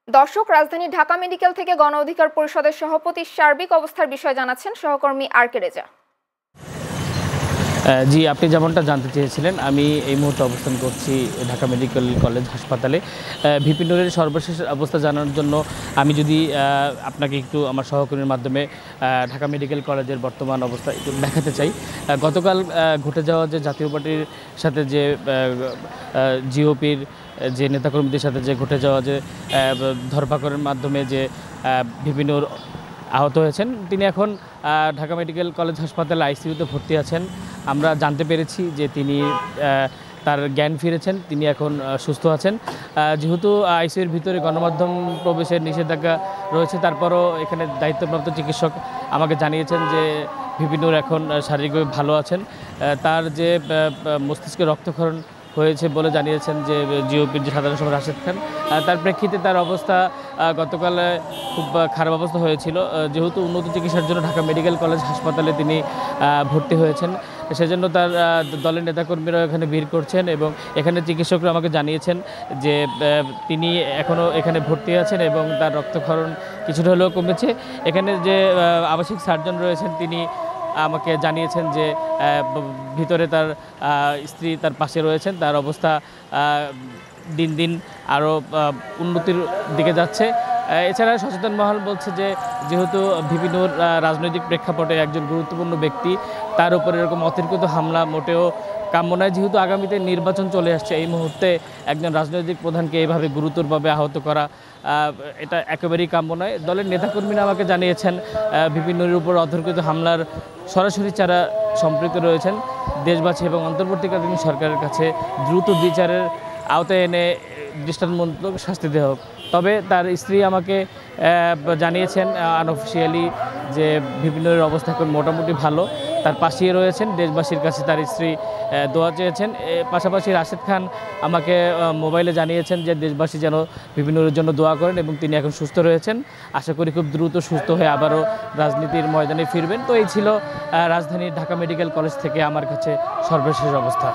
দর্শক, রাজধানী ঢাকা মেডিকেল থেকে গণ অধিকার পরিষদের সভাপতির সার্বিক অবস্থার বিষয়ে জানাচ্ছেন সহকর্মী আর কে রেজা। জি, আপনি যেমনটা জানতে চেয়েছিলেন, আমি এই মুহূর্তে অবস্থান করছি ঢাকা মেডিকেল কলেজ হাসপাতালে। ভিপি নুরের সর্বশেষ অবস্থা জানার জন্য আমি যদি আপনাকে একটু আমার সহকর্মীর মাধ্যমে ঢাকা মেডিকেল কলেজের বর্তমান অবস্থা একটু দেখাতে চাই। গতকাল ঘটে যাওয়া যে জাতীয় পার্টির সাথে যে জিওপির যে নেতাকর্মীদের সাথে যে ঘটে যাওয়া যে ধরপাকড়ের মাধ্যমে যে ভিপি নুর আহত হয়েছেন, তিনি এখন ঢাকা মেডিকেল কলেজ হাসপাতালে আইসিইউতে ভর্তি আছেন। আমরা জানতে পেরেছি যে তিনি তার জ্ঞান ফিরেছেন, তিনি এখন সুস্থ আছেন। যেহেতু আইসিইউর ভিতরে গণমাধ্যম প্রবেশের নিষেধাজ্ঞা রয়েছে, তারপরও এখানে দায়িত্বপ্রাপ্ত চিকিৎসক আমাকে জানিয়েছেন যে ভিপি নুর এখন শারীরিকভাবে ভালো আছেন। তার যে মস্তিষ্কে রক্তক্ষরণ হয়েছে বলে জানিয়েছেন যে জিওপির যে সাধারণ সম্পাদক রাশেদ খান, তার প্রেক্ষিতে তার অবস্থা গতকাল খুব খারাপ অবস্থা হয়েছিল। যেহেতু উন্নত চিকিৎসার জন্য ঢাকা মেডিকেল কলেজ হাসপাতালে তিনি ভর্তি হয়েছেন, সেজন্য তার দলের নেতাকর্মীরা এখানে ভিড় করছেন এবং এখানে চিকিৎসকরা আমাকে জানিয়েছেন যে তিনি এখনও এখানে ভর্তি আছেন এবং তার রক্তক্ষরণ কিছুটা হলেও কমেছে। এখানে যে আবাসিক সার্জন রয়েছেন, তিনি আমাকে জানিয়েছেন যে ভিতরে তার স্ত্রী তার পাশে রয়েছেন, তার অবস্থা দিন দিন আরও উন্নতির দিকে যাচ্ছে। এছাড়া সচেতন মহল বলছে যে যেহেতু ভিপি নুর রাজনৈতিক প্রেক্ষাপটে একজন গুরুত্বপূর্ণ ব্যক্তি, তার উপরে এরকম অতিরিক্ত হামলা মোটেও কাম্য নয়। যেহেতু আগামীতে নির্বাচন চলে আসছে, এই মুহূর্তে একজন রাজনৈতিক প্রধানকে এইভাবে গুরুতরভাবে আহত করা এটা একেবারেই কাম্য নয়। দলের নেতাকর্মীরা আমাকে জানিয়েছেন ভিপি নুরের উপর অতর্কিত হামলার সরাসরি যারা সম্পৃক্ত রয়েছেন, দেশবাসী এবং অন্তর্বর্তীকালীন সরকারের কাছে দ্রুত বিচারের আওতায় এনে দৃষ্টান্তমূলক শাস্তি দেওয়া হোক। তবে তার স্ত্রী আমাকে জানিয়েছেন আনঅফিসিয়ালি যে ভিপি নুরের অবস্থা এখন মোটামুটি ভালো, তার পাশেই রয়েছেন। দেশবাসীর কাছে তার স্ত্রী দোয়া চেয়েছেন। পাশাপাশি রাশেদ খান আমাকে মোবাইলে জানিয়েছেন যে দেশবাসী যেন ভিপি নুরের জন্য দোয়া করেন এবং তিনি এখন সুস্থ রয়েছেন। আশা করি খুব দ্রুত সুস্থ হয়ে আবারও রাজনীতির ময়দানে ফিরবেন। তো এই ছিল রাজধানীর ঢাকা মেডিকেল কলেজ থেকে আমার কাছে সর্বশেষ অবস্থা।